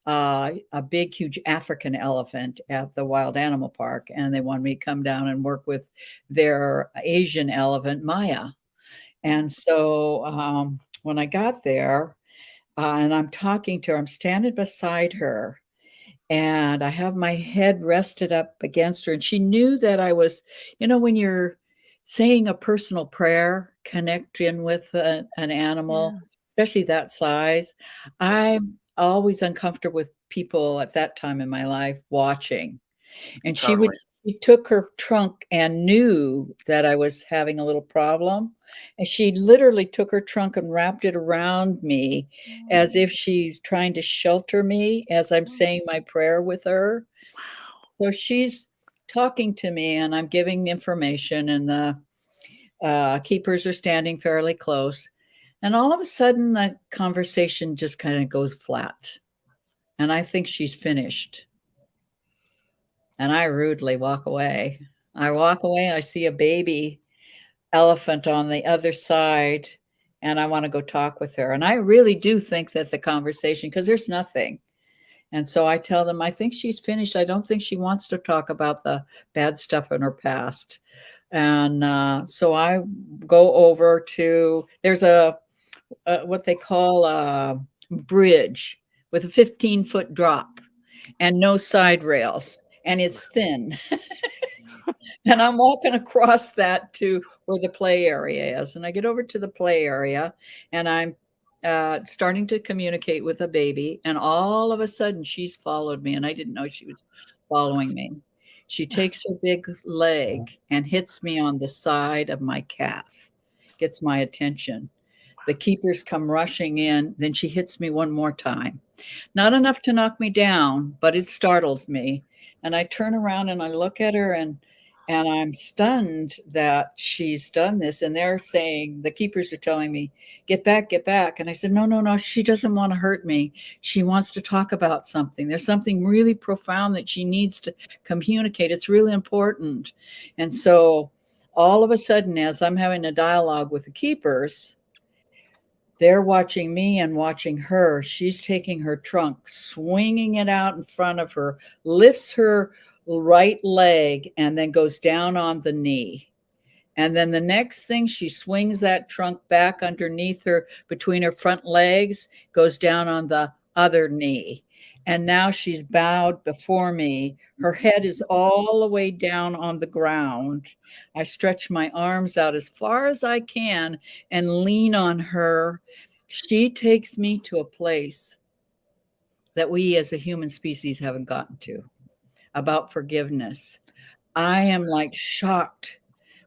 a big, huge African elephant at the Wild Animal Park. And they wanted me to come down and work with their Asian elephant, Maya. And so when I got there and I'm talking to her, I'm standing beside her and I have my head rested up against her. And she knew that I was, when you're saying a personal prayer, connecting with an animal, especially that size, I'm always uncomfortable with people at that time in my life watching. And she took her trunk and knew that I was having a little problem. And she literally took her trunk and wrapped it around me as if she's trying to shelter me as I'm saying my prayer with her. So she's talking to me, and I'm giving information, and the keepers are standing fairly close. And all of a sudden, that conversation just kind of goes flat. And I think she's finished. And I rudely walk away. I walk away, I see a baby elephant on the other side, and I want to go talk with her. And I really do think that the conversation, because there's nothing. And so I tell them, I think she's finished. I don't think she wants to talk about the bad stuff in her past. And so I go over to, there's a what they call a bridge with a 15-foot drop and no side rails, and it's thin. And I'm walking across that to where the play area is. And I get over to the play area, and I'm starting to communicate with a baby. And all of a sudden, she's followed me, and I didn't know she was following me. She takes her big leg and hits me on the side of my calf, gets my attention. The keepers come rushing in. Then she hits me one more time. Not enough to knock me down, but it startles me. And I turn around and I look at her, and I'm stunned that she's done this. And they're saying, the keepers are telling me, get back, get back. And I said, no, she doesn't want to hurt me. She wants to talk about something. There's something really profound that she needs to communicate. It's really important. And so all of a sudden, as I'm having a dialogue with the keepers, they're watching me and watching her. She's taking her trunk, swinging it out in front of her, lifts her right leg, and then goes down on the knee. And then the next thing, she swings that trunk back underneath her, between her front legs, goes down on the other knee. And now she's bowed before me. Her head is all the way down on the ground. I stretch my arms out as far as I can and lean on her. She takes me to a place that we as a human species haven't gotten to, about forgiveness. I am like shocked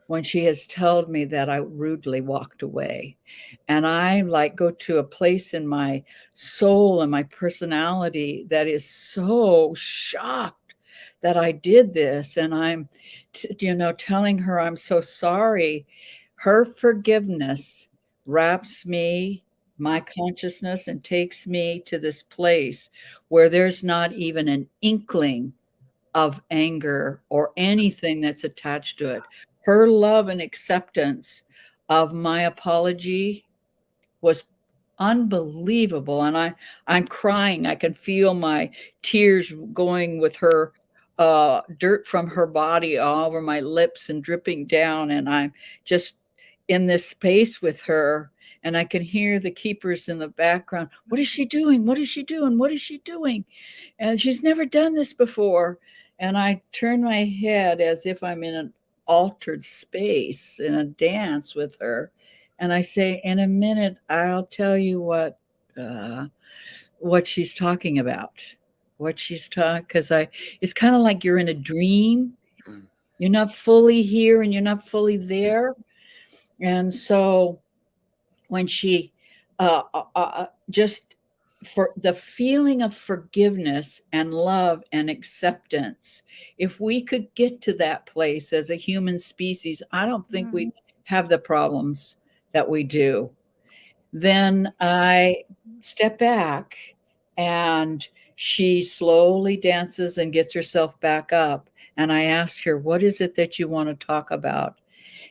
when she has told me that I rudely walked away. And I like go to a place in my soul and my personality that is so shocked that I did this. And I'm, telling her I'm so sorry. Her forgiveness wraps me, my consciousness, and takes me to this place where there's not even an inkling of anger or anything that's attached to it. Her love and acceptance of my apology was unbelievable. And I'm crying. I can feel my tears going with her, dirt from her body all over my lips and dripping down. And I'm just in this space with her. And I can hear the keepers in the background. What is she doing? What is she doing? What is she doing? And she's never done this before. And I turn my head as if I'm in an altered space in a dance with her. And I say, in a minute, I'll tell you what she's talking about, because it's kind of like you're in a dream. You're not fully here and you're not fully there. And so when she just for the feeling of forgiveness and love and acceptance, if we could get to that place as a human species, I don't think we'd have the problems that we do. Then I step back, and she slowly dances and gets herself back up. And I ask her, what is it that you want to talk about?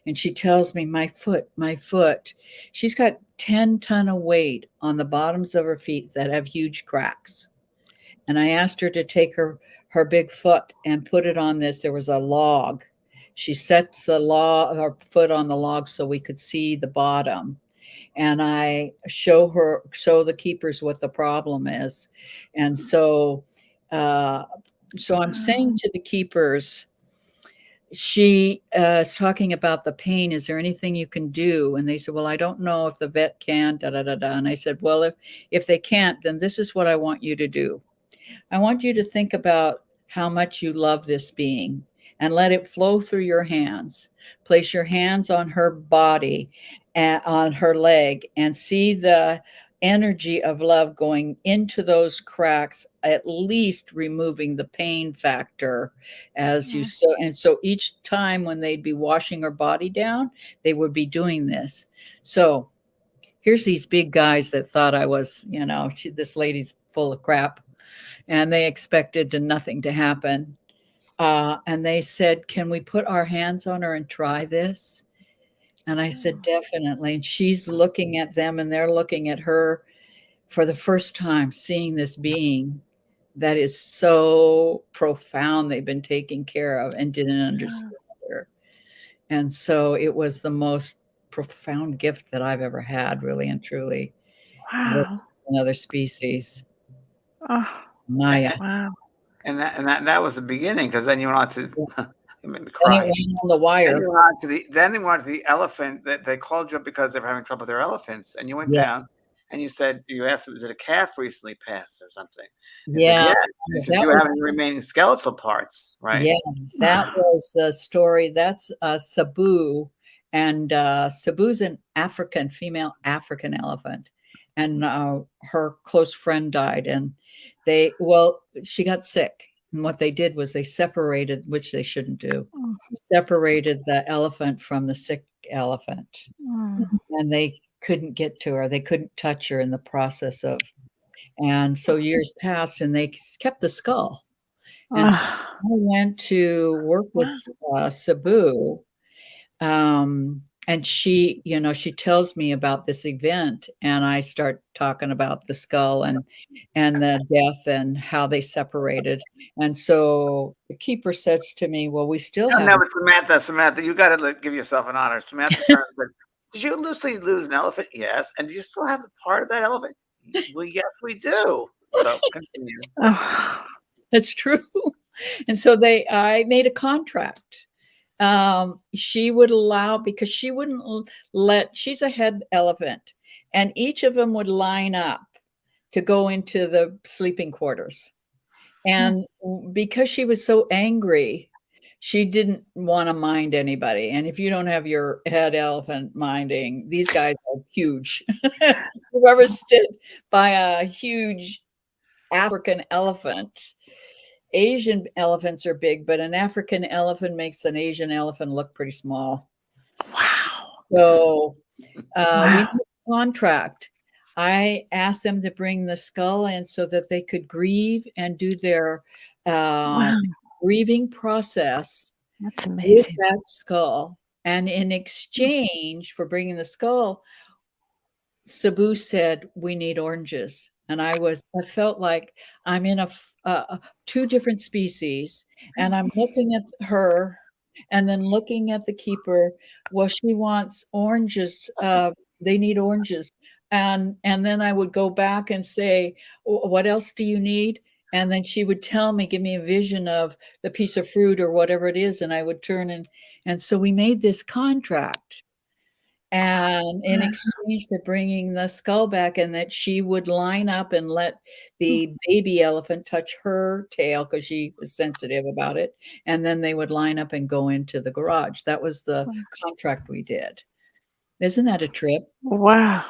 And she tells me, my foot. She's got 10 ton of weight on the bottoms of her feet that have huge cracks. And I asked her to take her big foot and put it on this. There was a log. She sets her foot on the log so we could see the bottom. And I show the keepers what the problem is. And so I'm saying to the keepers, she is talking about the pain. Is there anything you can do? And they said, well, I don't know if the vet can, And I said, well, if they can't, then this is what I want you to do. I want you to think about how much you love this being and let it flow through your hands. Place your hands on her body and on her leg and see the energy of love going into those cracks, at least removing the pain factor as you so. And so each time when they'd be washing her body down, they would be doing this. So here's these big guys that thought I was, this lady's full of crap, and they expected nothing to happen. And they said, can we put our hands on her and try this? And I said, definitely. And she's looking at them and they're looking at her for the first time, seeing this being that is so profound they've been taking care of and didn't understand her. And so it was the most profound gift that I've ever had, really and truly. Wow. Another species. Oh, Maya. wow. And that was the beginning, because then you went on to Then it went on the wire. Then they went on to the elephant. That they called you up because they were having trouble with their elephants, and you went down and you asked them, did a calf recently pass or something? They said, yeah. They said, do you have any remaining skeletal parts? Right. Yeah, that was the story. That's Sabu, and Sabu's an female African elephant, and her close friend died, and she got sick. And what they did was they separated, which they shouldn't do, separated the elephant from the sick elephant. And they couldn't get to her. They couldn't touch her in the process of. And so years passed and they kept the skull. And so I went to work with Sabu. And she, she tells me about this event, and I start talking about the skull and the death and how they separated. And so the keeper says to me, well, we still have. No, Samantha, you got to give yourself an honor. Samantha, did you lose an elephant? Yes. And do you still have the part of that elephant? Well, yes, we do. So continue. That's true. And so I made a contract. She would allow, because she wouldn't she's a head elephant, and each of them would line up to go into the sleeping quarters. And because she was so angry, she didn't want to mind anybody. And if you don't have your head elephant minding, these guys are huge. Whoever stood by a huge African elephant. Asian elephants are big, but an African elephant makes an Asian elephant look pretty small. Wow. So we had a contract. I asked them to bring the skull in so that they could grieve and do their grieving process. That's amazing. With that skull. And in exchange for bringing the skull, Sabu said, we need oranges. And I felt like I'm in two different species, and I'm looking at her and then looking at the keeper. Well, she wants oranges. They need oranges. And then I would go back and say, what else do you need? And then she would tell me, give me a vision of the piece of fruit or whatever it is. And I would turn and so we made this contract. And in exchange for bringing the skull back, and that she would line up and let the baby elephant touch her tail because she was sensitive about it. And then they would line up and go into the garage. That was the contract we did. Isn't that a trip? Wow.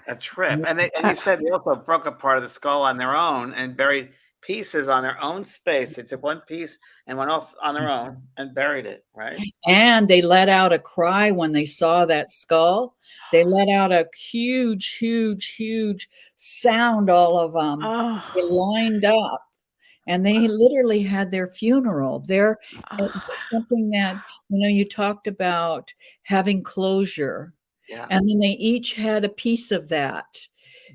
A trip. And you said they also broke apart of the skull on their own and buried pieces on their own space. They took one piece and went off on their own and buried it, right? And they let out a cry when they saw that skull. They let out a huge, huge, huge sound, all of them. They lined up and they literally had their funeral. Something that, you talked about having closure. Yeah. And then they each had a piece of that.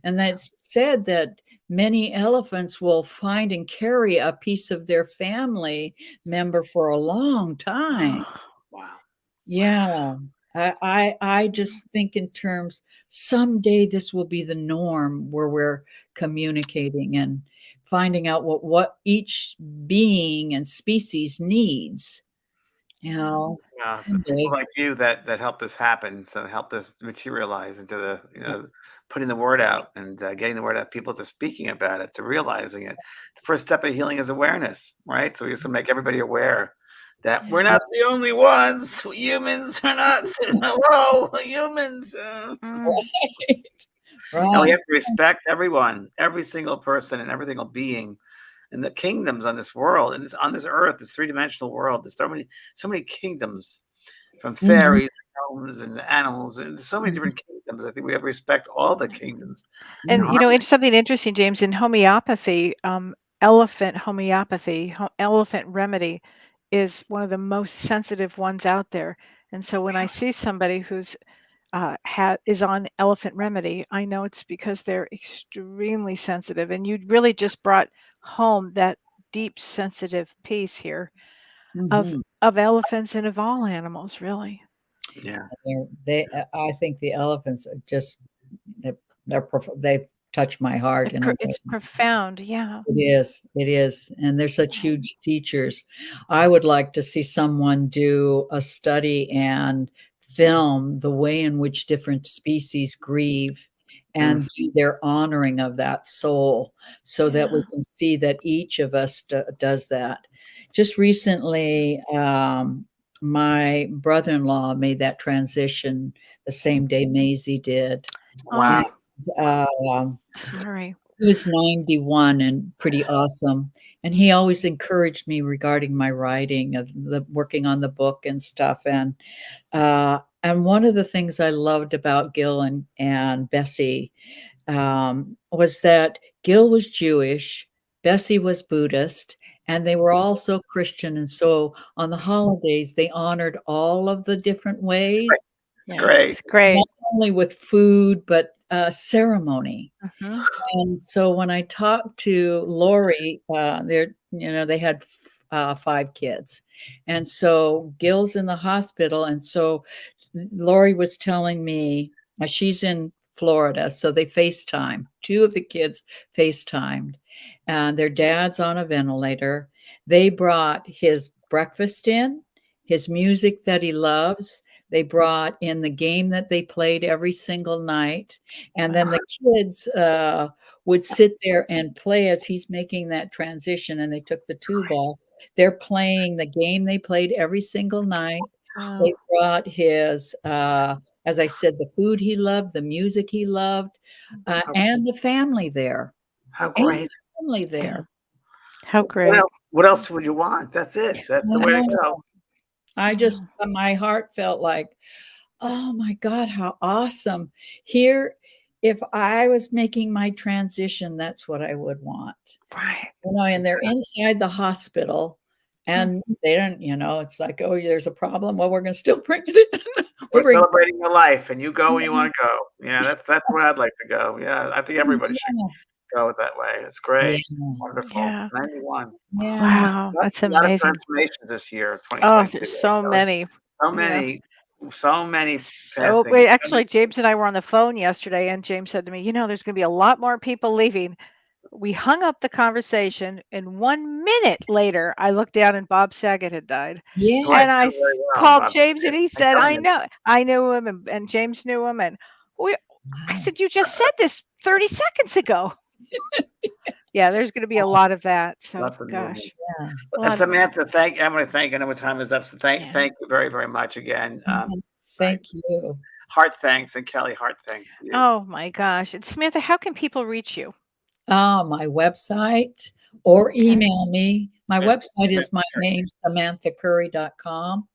And that's said that many elephants will find and carry a piece of their family member for a long time. Wow. Yeah. I just think in terms, someday this will be the norm where we're communicating and finding out what each being and species needs. People like you that help this happen, so help this materialize into the putting the word out and getting the word out, people to speaking about it, to realizing it. The first step of healing is awareness, right? So we just make everybody aware that we're not the only ones. Humans are not. Hello, humans. And we Right. have to respect everyone, every single person and every single being in the kingdoms on this world, and on this earth, this three-dimensional world. There's so many kingdoms, from Mhm, fairies, gnomes, and animals, and there's so many mhm. different kingdoms. I think we have to respect all the kingdoms. And Mhm. you know, it's something interesting, James, in homeopathy, elephant homeopathy, elephant remedy is one of the most sensitive ones out there. And so when I see somebody who's is on elephant remedy, I know it's because they're extremely sensitive. And you really just brought home that deep sensitive piece here Mhm. of elephants and of all animals, really. Yeah. I think the elephants are just they're, they touch my heart in a way. It's profound, yeah. It is, and they're such huge teachers. I would like to see someone do a study and film the way in which different species grieve Mm. and do their honoring of that soul so that we Yeah. can see that each of us does that. Just recently, my brother-in-law made that transition the same day Maisie did. Oh, Wow. Um, sorry. he was 91 and pretty awesome, and he always encouraged me regarding my writing of the working on the book and stuff, and one of the things I loved about Gil and Bessie, was that Gil was Jewish, Bessie was Buddhist, and they were also Christian, and so on the holidays, they honored all of the different ways, It's Yeah, great. it's great. not only with food, but, ceremony. Mhm. And so when I talked to Lori, they had 5 kids. And so Gil's in the hospital. And so Lori was telling me, she's in Florida, so they FaceTime. 2 of the kids FaceTimed, and their dad's on a ventilator. They brought his breakfast in, his music that he loves. They brought in the game that they played every single night. And then the kids, would sit there and play as he's making that transition, and they took the tube off. They're playing the game they played every single night. Wow. They brought his, as I said, the food he loved, the music he loved, How, and the family there, how and great. the family Yeah. there. How great. What else would you want? That's it. That's the I way to know. go. I Yeah. just my heart felt like, "Oh my god, how awesome." Here, if I was making my transition, that's what I would want. Right. And they're inside the hospital, Mm. and they don't it's like, "Oh, there's a problem? Well, we're gonna still bring it in." We're We're bringing celebrating your life, and you go when you want to go. Yeah, that's where I'd like to go. Yeah, I think everybody should go it that way. It's Yeah, great. Wonderful. Yeah. 91. yeah. Wow. That's A lot of amazing. transformations this year, Oh, 2022. there's so many. So Yeah. many, so many bad So things. wait, So many actually, James and I were on the phone yesterday, and James said to me, there's going to be a lot more people leaving. We hung up the conversation, and 1 minute later, I looked down and Bob Saget had died. who I Yeah, And know very well, called Bob James, and Saget. he My said, I cousin. know, I knew him, and James knew him. And we, I wow. said, you just said this 30 seconds ago. Yeah, there's going to be a lot of that. So, Lots of movement. gosh, Yeah. a lot of, Samantha, I want to thank. I know what time is up, so yeah. thank you very, very much again. Thank you. Heart thanks, and Kelly, heart thanks to you. Oh my gosh. And Samantha, how can people reach you? My website or Okay. email me. My Yeah. website is my name, samanthacurry.com.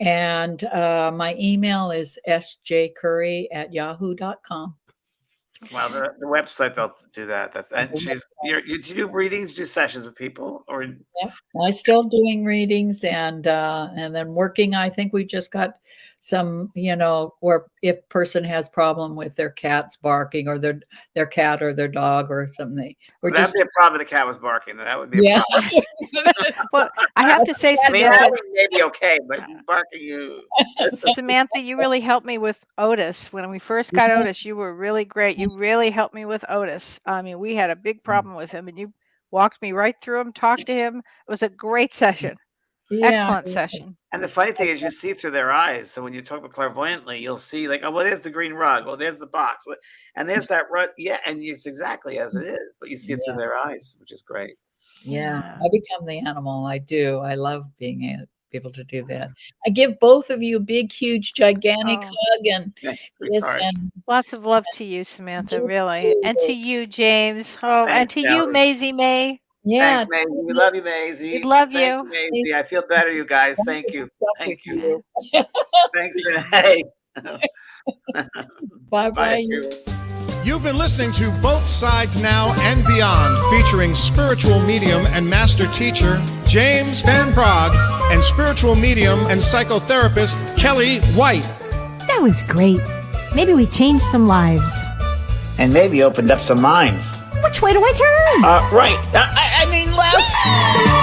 And my email is sjcurry@yahoo.com. Well, the website they'll do that. That's and you do readings, do sessions with people, or Yep. I still doing readings and then working. I think we just got some, where if person has problem with their cats barking or their cat or their dog or something, we're that'd just be a problem. If the cat was barking. That would be a yeah. problem. Well, I have to say, I mean, Samantha, that may be okay, but barking you. Samantha, you really helped me with Otis. When we first got Otis, you were really great. You really helped me with Otis. I mean, we had a big problem with him, and you walked me right through him, talked to him. It was a great session. Yeah. Excellent session. And the funny thing is, you see through their eyes. So when you talk about clairvoyantly, you'll see like, oh, well, there's the green rug. Oh, there's the box, and there's that rug. Yeah, and it's exactly as it is, but you see it through their eyes, which is great. Yeah. Yeah. I become the animal. I do. I love being be able to do that. I give both of you a big, huge, gigantic Oh. hug and Yeah, kiss sweetheart. and Lots of love to you, Samantha, You really. And to you, James. Oh, and Thanks, to you, Kellee. Maisie May. yeah. Thanks, Maisie. We love you, Maisie. We love Thank you. you, Maisie. I feel better, you guys. Thank you. Thank you. you. Thanks, Renee. Bye Bye. bye. You've been listening to Both Sides Now and Beyond, featuring spiritual medium and master teacher James Van Praagh and spiritual medium and psychotherapist Kellee White. That was great. Maybe we changed some lives. And maybe opened up some minds. Which way do I turn? Right. I mean left.